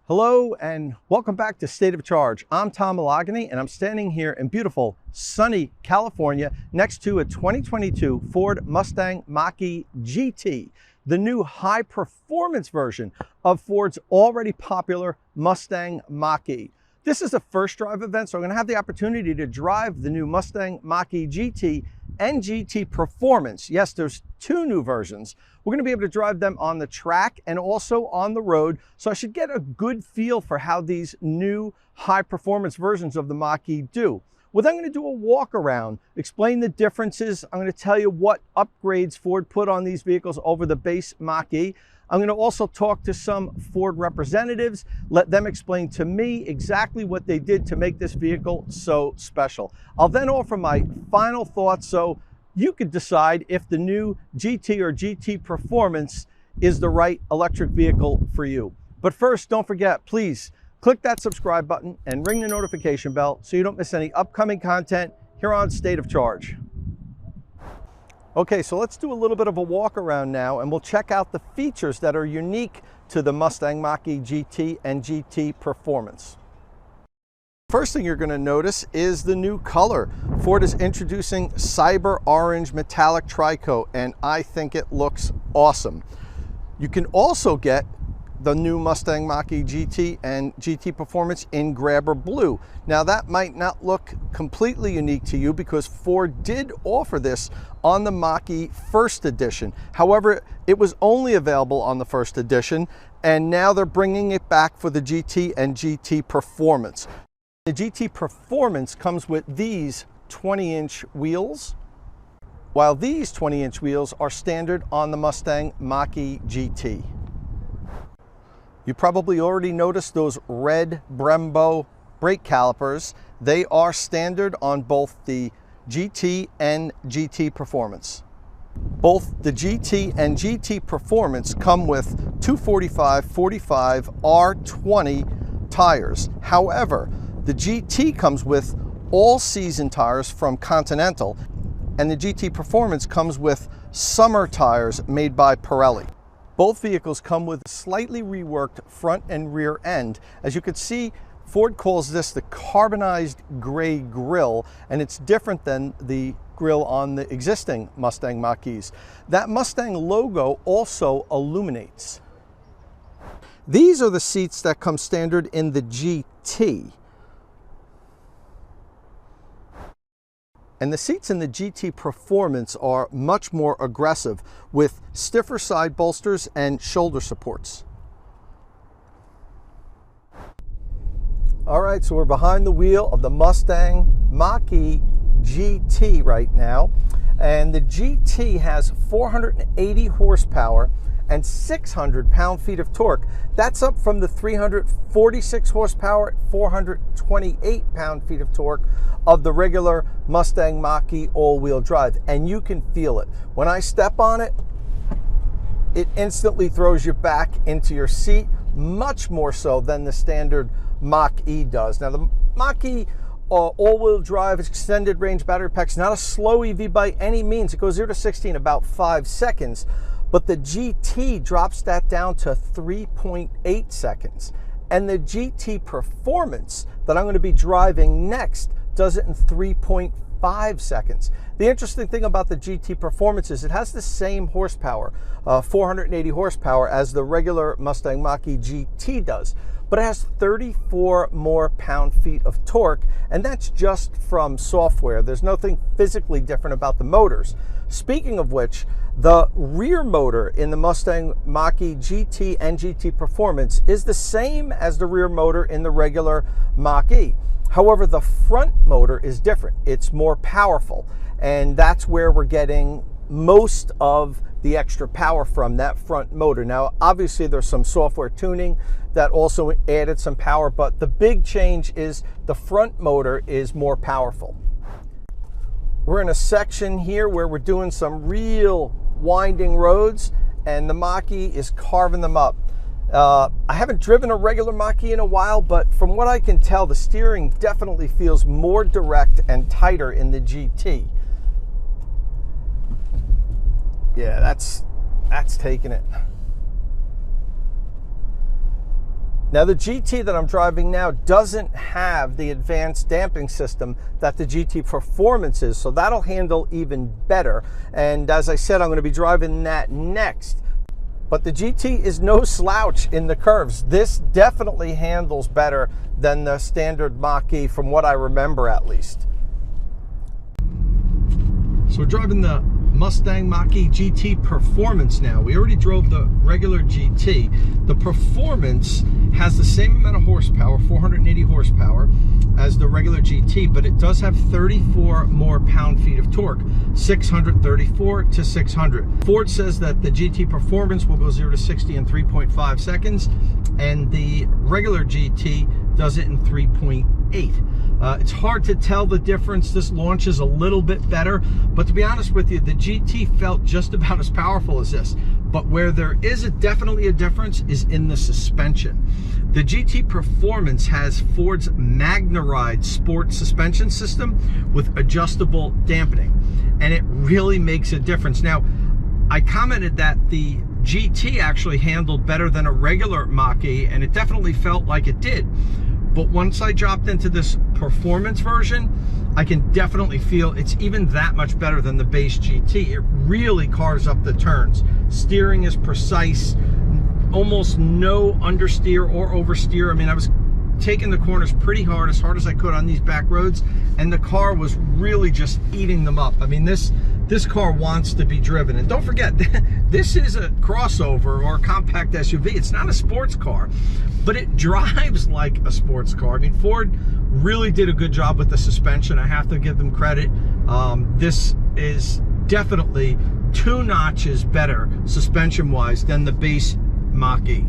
Hello and welcome back to State of Charge. I'm Tom Malogany and I'm standing here in beautiful sunny California next to a 2022 Ford Mustang Mach-E GT, the new high performance version of Ford's already popular Mustang Mach-E. This is a first drive event, so I'm going to have the opportunity to drive the new Mustang Mach-E GT and GT Performance. Yes, there's two new versions. We're going to be able to drive them on the track and also on the road, so I should get a good feel for how these new high performance versions of the Mach-E do. Well, then I'm going to do a walk around, explain the differences. I'm going to tell you what upgrades Ford put on these vehicles over the base Mach-E. I'm going to also talk to some Ford representatives, let them explain to me exactly what they did to make this vehicle so special. I'll then offer my final thoughts so you could decide if the new GT or GT Performance is the right electric vehicle for you. But first, don't forget, please click that subscribe button and ring the notification bell so you don't miss any upcoming content here on State of Charge. Okay, so let's do a little bit of a walk around now and we'll check out the features that are unique to the Mustang Mach-E GT and GT Performance. First thing you're going to notice is the new color. Ford is introducing Cyber Orange Metallic Tricoat and I think it looks awesome. You can also get the new Mustang Mach-E GT and GT Performance in Grabber Blue. Now that might not look completely unique to you because Ford did offer this on the Mach-E First Edition. However, it was only available on the First Edition and now they're bringing it back for the GT and GT Performance. The GT Performance comes with these 20-inch wheels, while these 20-inch wheels are standard on the Mustang Mach-E GT. You probably already noticed those red Brembo brake calipers. They are standard on both the GT and GT Performance. Both the GT and GT Performance come with 245/45 R20 tires. However, the GT comes with all-season tires from Continental, and the GT Performance comes with summer tires made by Pirelli. Both vehicles come with a slightly reworked front and rear end. As you can see, Ford calls this the carbonized gray grille, and it's different than the grille on the existing Mustang Mach-E's. That Mustang logo also illuminates. These are the seats that come standard in the GT. And the seats in the GT Performance are much more aggressive with stiffer side bolsters and shoulder supports. All right, so we're behind the wheel of the Mustang Mach-E GT right now. And the GT has 480 horsepower and 600 pound-feet of torque. That's up from the 346 horsepower at 428 pound-feet of torque of the regular Mustang Mach-E all-wheel drive. And you can feel it. When I step on it, it instantly throws you back into your seat, much more so than the standard Mach-E does. Now, the Mach-E all-wheel drive extended range battery pack is not a slow EV by any means. It goes 0 to 60 in about 5 seconds. But the GT drops that down to 3.8 seconds. And the GT Performance that I'm going to be driving next does it in 3.5 seconds. The interesting thing about the GT Performance is it has the same horsepower, 480 horsepower, as the regular Mustang Mach-E GT does. But it has 34 more pound-feet of torque, and that's just from software. There's nothing physically different about the motors. Speaking of which, the rear motor in the Mustang Mach-E GT and GT Performance is the same as the rear motor in the regular Mach-E. However, the front motor is different. It's more powerful, and that's where we're getting most of the extra power from, that front motor. Now, obviously, there's some software tuning that also added some power, but the big change is the front motor is more powerful. We're in a section here where we're doing some real winding roads, and the Mach-E is carving them up. I haven't driven a regular Mach-E in a while, but from what I can tell, the steering definitely feels more direct and tighter in the GT. Yeah, that's taking it. Now the GT that I'm driving now doesn't have the advanced damping system that the GT Performance is, so that'll handle even better. And as I said, I'm going to be driving that next. But the GT is no slouch in the curves. This definitely handles better than the standard Mach-E from what I remember at least. So we're driving the Mustang Mach-E GT Performance now. We already drove the regular GT. The Performance has the same amount of horsepower, 480 horsepower, as the regular GT, but it does have 34 more pound-feet of torque, 634 to 600. Ford says that the GT Performance will go 0 to 60 in 3.5 seconds, and the regular GT does it in 3.8. It's hard to tell the difference. This launches a little bit better, but to be honest with you, the GT felt just about as powerful as this. But where there is definitely a difference is in the suspension. The GT Performance has Ford's MagneRide sport suspension system with adjustable dampening, and it really makes a difference. Now, I commented that the GT actually handled better than a regular Mach-E, and it definitely felt like it did. But once I dropped into this Performance version, I can definitely feel it's even that much better than the base GT. It really carves up the turns. Steering is precise, almost no understeer or oversteer. I mean, I was taking the corners pretty hard, as hard as I could on these back roads, and the car was really just eating them up. I mean, this car wants to be driven. And don't forget, this is a crossover or a compact SUV. It's not a sports car, but it drives like a sports car. I mean, Ford really did a good job with the suspension. I have to give them credit. This is definitely 2 notches better suspension-wise than the base Mach-E.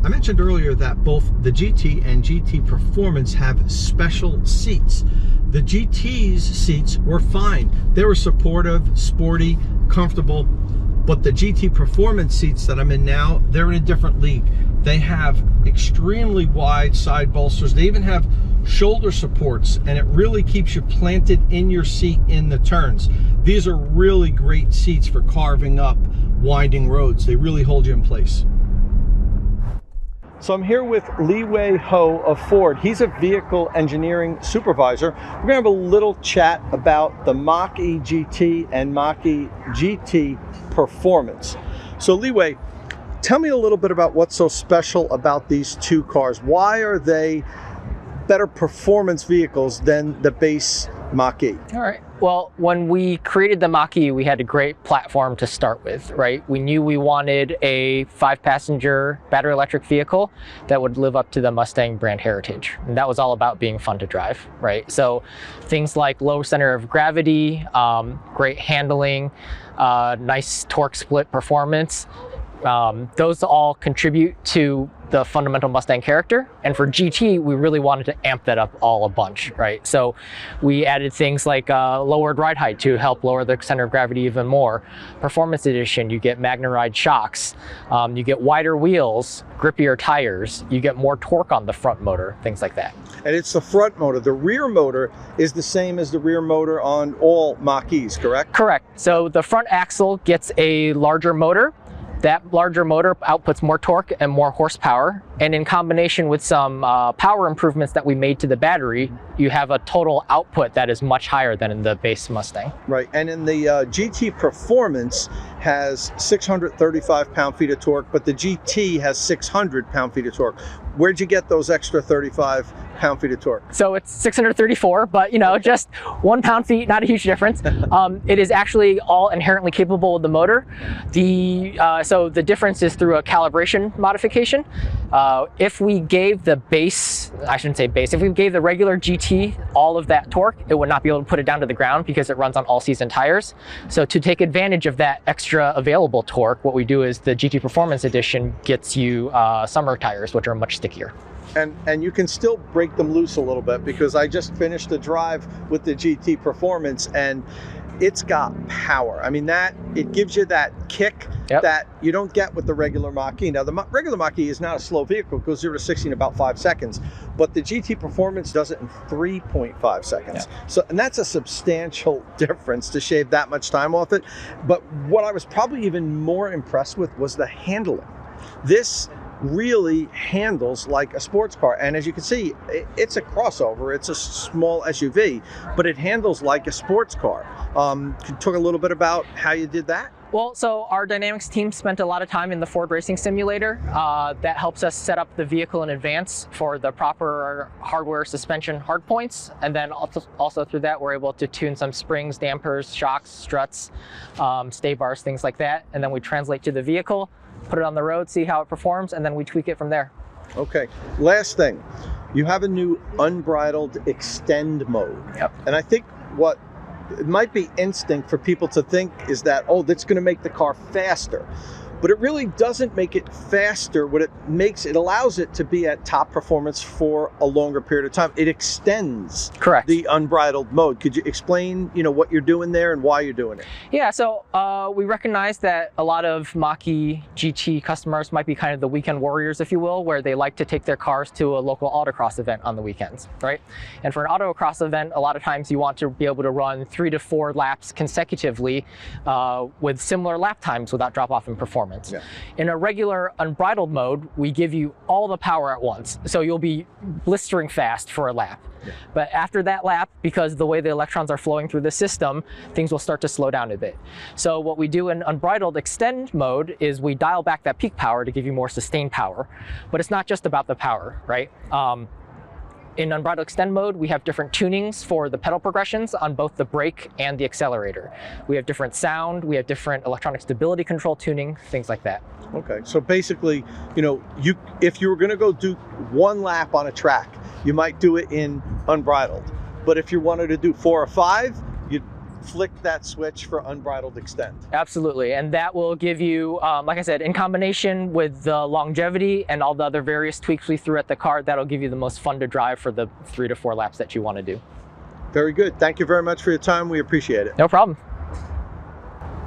I mentioned earlier that both the GT and GT Performance have special seats. The GT's seats were fine. They were supportive, sporty, comfortable, but the GT Performance seats that I'm in now, they're in a different league. They have extremely wide side bolsters. They even have shoulder supports, and it really keeps you planted in your seat in the turns. These are really great seats for carving up winding roads. They really hold you in place. So I'm here with Leeway HO of Ford. He's a vehicle engineering supervisor. We're gonna have a little chat about the Mach-E GT and Mach-E GT Performance. So Leeway, tell me a little bit about what's so special about these two cars. Why are they better performance vehicles than the base Mach-E? All right. Well, when we created the Mach-E, we had a great platform to start with, right? We knew we wanted a 5-passenger battery electric vehicle that would live up to the Mustang brand heritage. And that was all about being fun to drive, right? So things like low center of gravity, great handling, nice torque split performance, those all contribute to the fundamental Mustang character. And for GT, we really wanted to amp that up all a bunch, right? So we added things like lowered ride height to help lower the center of gravity even more. Performance edition, you get MagneRide shocks, you get wider wheels, grippier tires, you get more torque on the front motor, things like that. And it's the front motor. The rear motor is the same as the rear motor on all Mach-E's, correct? Correct. So the front axle gets a larger motor. That larger motor outputs more torque and more horsepower, and in combination with some power improvements that we made to the battery, you have a total output that is much higher than in the base Mustang. Right, and in the GT Performance has 635 pound-feet of torque, but the GT has 600 pound-feet of torque. Where'd you get those extra 35 pound-feet of torque? So it's 634, but you know, just 1 pound-feet, not a huge difference. It is actually all inherently capable of the motor. So the difference is through a calibration modification. If we gave the base, I shouldn't say base, if we gave the regular GT all of that torque, it would not be able to put it down to the ground because it runs on all-season tires. So to take advantage of that extra available torque, what we do is the GT Performance Edition gets you summer tires, which are much stickier. And you can still break them loose a little bit, because I just finished a drive with the GT Performance and it's got power. I mean, it gives you that kick that you don't get with the regular Mach-E. Now, the regular Mach-E is not a slow vehicle. It goes 0 to 60 in about 5 seconds, but the GT Performance does it in 3.5 seconds. So, and that's a substantial difference to shave that much time off it. But what I was probably even more impressed with was the handling. This really handles like a sports car, and as you can see, it's a crossover, it's a small SUV, but it handles like a sports car. Can you talk a little bit about how you did that? Well, so our dynamics team spent a lot of time in the Ford Racing Simulator. That helps us set up the vehicle in advance for the proper hardware suspension hardpoints. And then also through that, we're able to tune some springs, dampers, shocks, struts, stay bars, things like that. And then we translate to the vehicle, put it on the road, see how it performs, and then we tweak it from there. Okay, last thing. You have a new unbridled extend mode. Yep. And I think what it might be instinct for people to think is that, oh, that's going to make the car faster. But it really doesn't make it faster. What it makes, it allows it to be at top performance for a longer period of time. It extends Correct. The unbridled mode. Could you explain, what you're doing there and why you're doing it? Yeah, so we recognize that a lot of Mach-E GT customers might be kind of the weekend warriors, if you will, where they like to take their cars to a local autocross event on the weekends, right? And for an autocross event, a lot of times you want to be able to run 3 to 4 laps consecutively with similar lap times without drop off in performance. Yeah. In a regular unbridled mode, we give you all the power at once. So you'll be blistering fast for a lap. Yeah. But after that lap, because the way the electrons are flowing through the system, things will start to slow down a bit. So what we do in unbridled extend mode is we dial back that peak power to give you more sustained power. But it's not just about the power, right? In unbridled extend mode, we have different tunings for the pedal progressions on both the brake and the accelerator. We have different sound, we have different electronic stability control tuning, things like that. Okay, so basically, if you were going to go do 1 lap on a track, you might do it in unbridled. But if you wanted to do 4 or 5, you'd flick that switch for unbridled extend. Absolutely, and that will give you, like I said, in combination with the longevity and all the other various tweaks we threw at the car, that'll give you the most fun to drive for the 3 to 4 laps that you want to do. Very good. Thank you very much for your time. We appreciate it. No problem.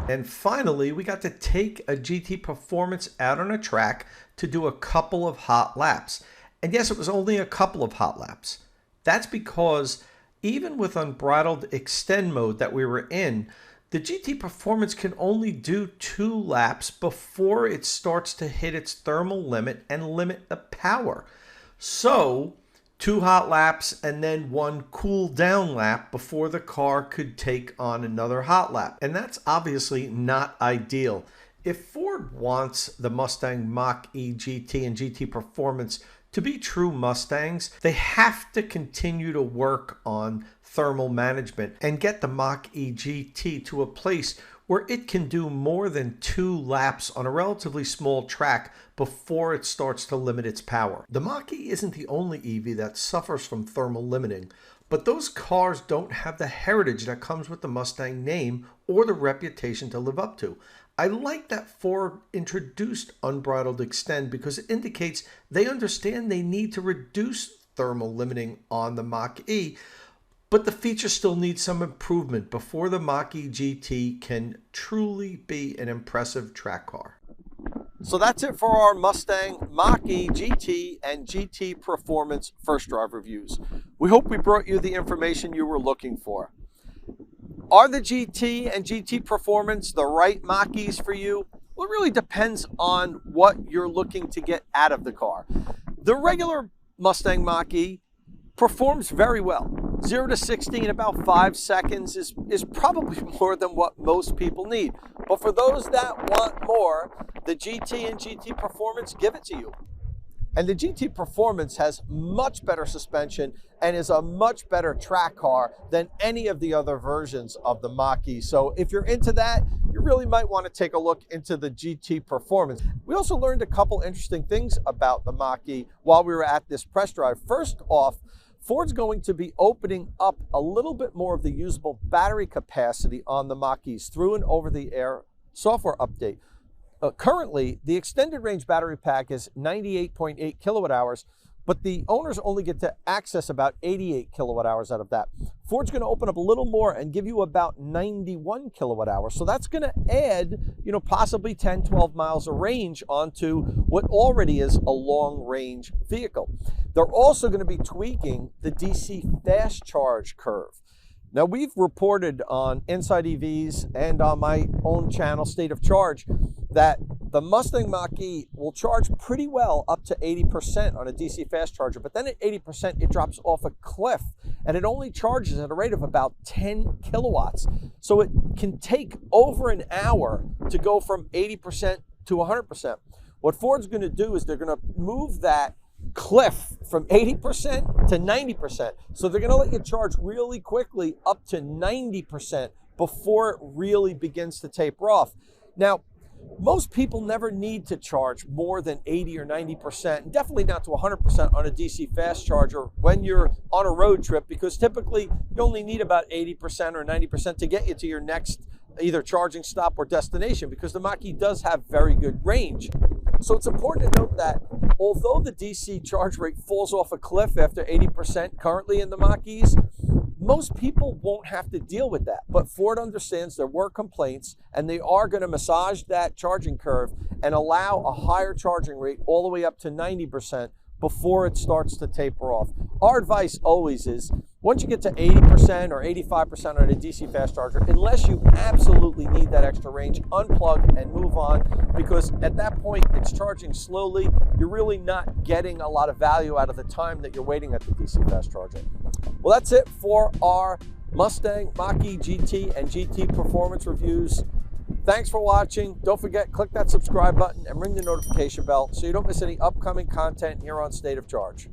And finally, we got to take a GT Performance out on a track to do a couple of hot laps. And yes, it was only a couple of hot laps. That's because even with unbridled extend mode that we were in, the GT Performance can only do 2 laps before it starts to hit its thermal limit and limit the power. So 2 hot laps and then 1 cool down lap before the car could take on another hot lap. And that's obviously not ideal. If Ford wants the Mustang Mach-E GT and GT Performance to be true Mustangs, they have to continue to work on thermal management and get the Mach-E GT to a place where it can do more than 2 laps on a relatively small track before it starts to limit its power. The Mach-E isn't the only EV that suffers from thermal limiting, but those cars don't have the heritage that comes with the Mustang name or the reputation to live up to. I like that Ford introduced unbridled extend because it indicates they understand they need to reduce thermal limiting on the Mach-E, but the feature still needs some improvement before the Mach-E GT can truly be an impressive track car. So that's it for our Mustang Mach-E GT and GT Performance first drive reviews. We hope we brought you the information you were looking for. Are the GT and GT Performance the right Mach-E's for you? Well, it really depends on what you're looking to get out of the car. The regular Mustang Mach-E performs very well. 0 to 60 in about 5 seconds is probably more than what most people need. But for those that want more, the GT and GT Performance give it to you. And the GT Performance has much better suspension and is a much better track car than any of the other versions of the Mach-E. So if you're into that, you really might want to take a look into the GT Performance. We also learned a couple interesting things about the Mach-E while we were at this press drive. First off, Ford's going to be opening up a little bit more of the usable battery capacity on the Mach-E's through an over-the-air software update. Currently, the extended range battery pack is 98.8 kilowatt hours, but the owners only get to access about 88 kilowatt hours out of that. Ford's going to open up a little more and give you about 91 kilowatt hours. So that's going to add, possibly 10, 12 miles of range onto what already is a long range vehicle. They're also going to be tweaking the DC fast charge curve. Now, we've reported on Inside EVs and on my own channel, State of Charge, that the Mustang Mach-E will charge pretty well up to 80% on a DC fast charger, but then at 80% it drops off a cliff and it only charges at a rate of about 10 kilowatts. So it can take over an hour to go from 80% to 100%. What Ford's going to do is they're going to move that cliff from 80% to 90%. So they're going to let you charge really quickly up to 90% before it really begins to taper off. Now, most people never need to charge more than 80 or 90%, and definitely not to 100% on a DC fast charger when you're on a road trip, because typically you only need about 80% or 90% to get you to your next either charging stop or destination, because the Mach-E does have very good range. So it's important to note that although the DC charge rate falls off a cliff after 80% currently in the Mach-E's, most people won't have to deal with that. But Ford understands there were complaints, and they are going to massage that charging curve and allow a higher charging rate all the way up to 90% before it starts to taper off. Our advice always is, once you get to 80% or 85% on a DC fast charger, unless you absolutely need that extra range, unplug and move on, because at that point it's charging slowly. You're really not getting a lot of value out of the time that you're waiting at the DC fast charger. Well, that's it for our Mustang Mach-E GT and GT Performance reviews. Thanks for watching. Don't forget, click that subscribe button and ring the notification bell so you don't miss any upcoming content here on State of Charge.